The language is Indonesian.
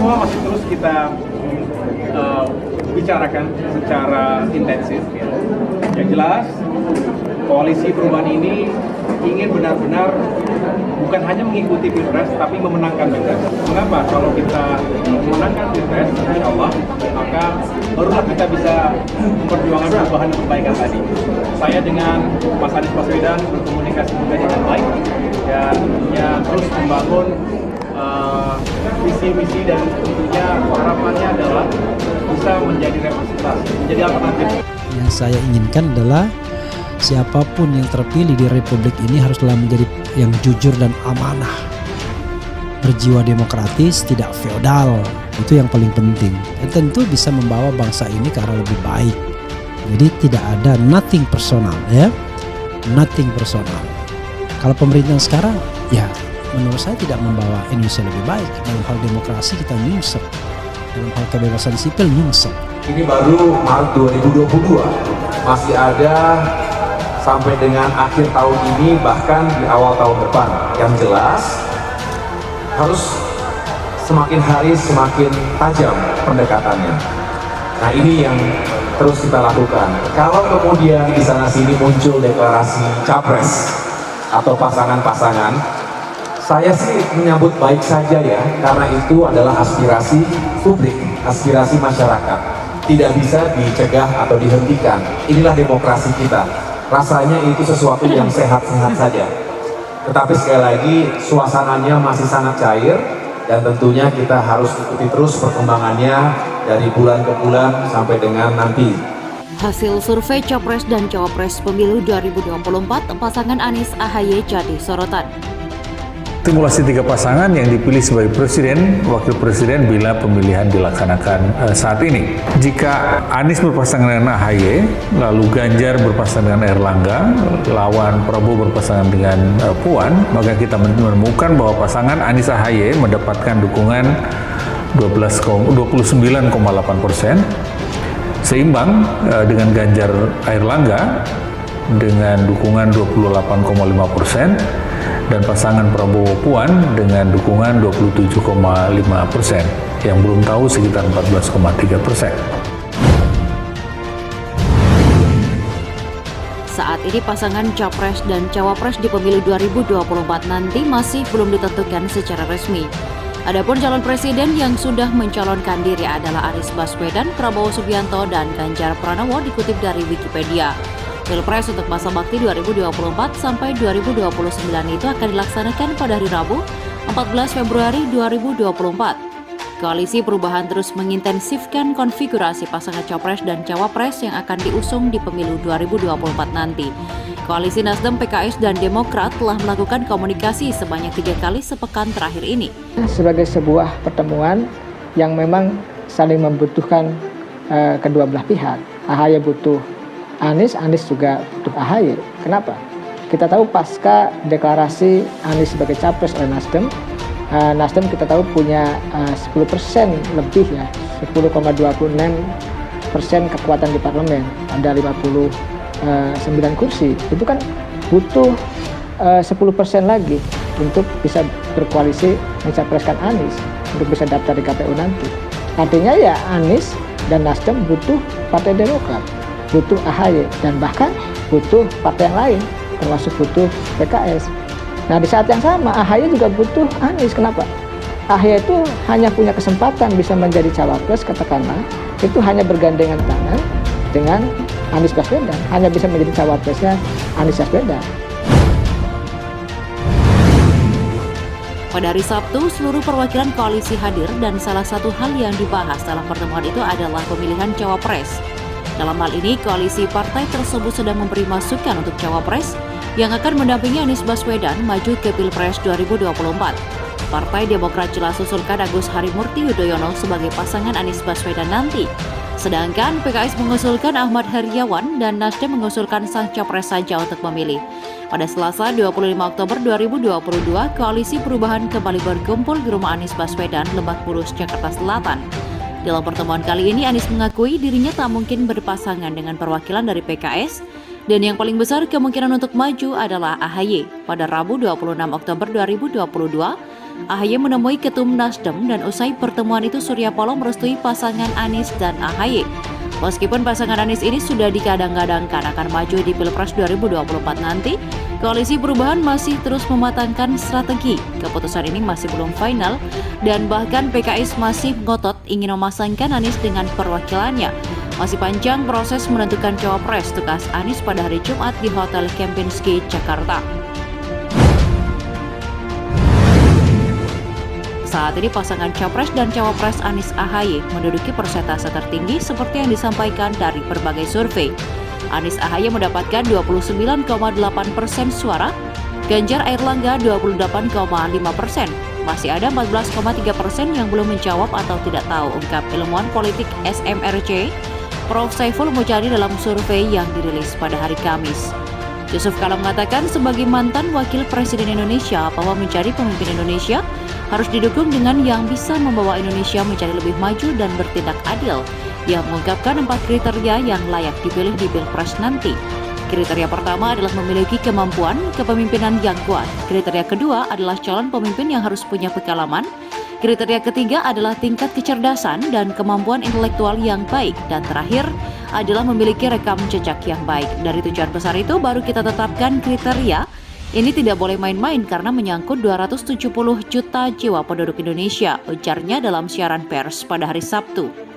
semua masih terus kita bicarakan secara intensif. Ya. Yang jelas, koalisi perubahan ini ingin benar-benar bukan hanya mengikuti Pilpres, tapi memenangkan Pilpres. Mengapa? Kalau kita memenangkan Pilpres, insya Allah, maka barulah kita bisa memperjuangkan perubahan dan perbaikan tadi. Saya dengan Mas Anies Baswedan berkomunikasi juga dengan baik, dan tentunya terus membangun visi-misi, dan tentunya harapannya adalah bisa menjadi representasi, menjadi alternatif. Yang saya inginkan adalah siapapun yang terpilih di Republik ini haruslah menjadi yang jujur dan amanah, berjiwa demokratis, tidak feodal. Itu yang paling penting. Dan tentu bisa membawa bangsa ini ke arah lebih baik. Jadi tidak ada nothing personal, ya, nothing personal. Kalau pemerintahan sekarang, ya menurut saya tidak membawa Indonesia lebih baik. Dalam hal demokrasi kita nyungsep, dalam hal kebebasan sipil nyungsep. Ini baru Maret 2022, masih ada sampai dengan akhir tahun ini, bahkan di awal tahun depan. Yang jelas harus semakin hari semakin tajam pendekatannya. Nah, ini yang terus kita lakukan. Kalau kemudian di sana sini muncul deklarasi capres atau pasangan-pasangan, saya sih menyambut baik saja ya, karena itu adalah aspirasi publik, aspirasi masyarakat. Tidak bisa dicegah atau dihentikan. Inilah demokrasi kita. Rasanya itu sesuatu yang sehat-sehat saja. Tetapi sekali lagi suasananya masih sangat cair, dan tentunya kita harus ikuti terus perkembangannya dari bulan ke bulan sampai dengan nanti. Hasil survei Capres dan Cawapres Pemilu 2024, pasangan Anies AHY jadi sorotan. Simulasi 3 pasangan yang dipilih sebagai presiden, wakil presiden bila pemilihan dilaksanakan saat ini. Jika Anies berpasangan dengan AHY, lalu Ganjar berpasangan dengan Erlangga, lawan Prabowo berpasangan dengan Puan, maka kita menemukan bahwa pasangan Anies AHY mendapatkan dukungan 29,8%, seimbang dengan Ganjar Erlangga dengan dukungan 28,5%, dan pasangan Prabowo Puan dengan dukungan 27,5%, yang belum tahu sekitar 14,3%. Saat ini pasangan Capres dan Cawapres di pemilu 2024 nanti masih belum ditentukan secara resmi. Adapun calon presiden yang sudah mencalonkan diri adalah Anies Baswedan, Prabowo Subianto, dan Ganjar Pranowo dikutip dari Wikipedia. Pilpres untuk masa bakti 2024 sampai 2029 itu akan dilaksanakan pada hari Rabu, 14 Februari 2024. Koalisi Perubahan terus mengintensifkan konfigurasi pasangan Capres dan Cawapres yang akan diusung di pemilu 2024 nanti. Koalisi Nasdem, PKS, dan Demokrat telah melakukan komunikasi sebanyak 3 kali sepekan terakhir ini. Sebagai sebuah pertemuan yang memang saling membutuhkan kedua belah pihak. AHY butuh Anies, Anies juga butuh AHY. Kenapa? Kita tahu pasca deklarasi Anies sebagai capres oleh Nasdem, Nasdem kita tahu punya 10% lebih ya, 10,26% kekuatan di parlemen, ada 59 kursi. Itu kan butuh 10% lagi untuk bisa berkoalisi mencapreskan Anies, untuk bisa daftar di KPU nanti. Artinya ya Anies dan Nasdem butuh Partai Demokrat, butuh AHY, dan bahkan butuh partai yang lain, termasuk butuh PKS. Nah, di saat yang sama AHY juga butuh Anies. Kenapa? AHY itu hanya punya kesempatan bisa menjadi cawapres, katakanlah, itu hanya bergandengan tangan dengan Anies Baswedan, hanya bisa menjadi cawapresnya Anies Baswedan. Pada hari Sabtu, seluruh perwakilan koalisi hadir dan salah satu hal yang dibahas dalam pertemuan itu adalah pemilihan cawapres. Dalam hal ini, koalisi partai tersebut sedang memberi masukan untuk cawapres yang akan mendampingi Anies Baswedan maju ke Pilpres 2024. Partai Demokrat jelas usulkan Agus Harimurti Yudhoyono sebagai pasangan Anies Baswedan nanti. Sedangkan PKS mengusulkan Ahmad Heriawan dan Nasdem mengusulkan sang capres saja untuk memilih. Pada Selasa 25 Oktober 2022, Koalisi Perubahan kembali berkumpul di rumah Anies Baswedan, Lebak Bulus, Jakarta Selatan. Dalam pertemuan kali ini, Anies mengakui dirinya tak mungkin berpasangan dengan perwakilan dari PKS, dan yang paling besar kemungkinan untuk maju adalah AHY. Pada Rabu 26 Oktober 2022, AHY menemui Ketum Nasdem dan usai pertemuan itu Surya Paloh merestui pasangan Anies dan AHY. Meskipun pasangan Anies ini sudah digadang-gadangkan akan maju di Pilpres 2024 nanti, Koalisi Perubahan masih terus mematangkan strategi. Keputusan ini masih belum final dan bahkan PKS masih ngotot ingin memasangkan Anies dengan perwakilannya. Masih panjang proses menentukan cawapres tugas Anies pada hari Jumat di Hotel Kempinski, Jakarta. Saat ini pasangan Capres dan Cawapres Anies AHY menduduki persentase tertinggi seperti yang disampaikan dari berbagai survei. Anies AHY mendapatkan 29,8% suara, Ganjar Airlangga 28,5%. Masih ada 14,3% yang belum menjawab atau tidak tahu, ungkap ilmuwan politik SMRC Prof. Saiful Mujani dalam survei yang dirilis pada hari Kamis. Yusuf Kala mengatakan sebagai mantan wakil presiden Indonesia bahwa menjadi pemimpin Indonesia harus didukung dengan yang bisa membawa Indonesia menjadi lebih maju dan bertindak adil. Dia mengungkapkan 4 kriteria yang layak dipilih di Pilpres nanti. Kriteria pertama adalah memiliki kemampuan kepemimpinan yang kuat. Kriteria kedua adalah calon pemimpin yang harus punya pengalaman. Kriteria ketiga adalah tingkat kecerdasan dan kemampuan intelektual yang baik. Dan terakhir adalah memiliki rekam jejak yang baik. Dari tujuan besar itu baru kita tetapkan kriteria. Ini tidak boleh main-main karena menyangkut 270 juta jiwa penduduk Indonesia, ujarnya dalam siaran pers pada hari Sabtu.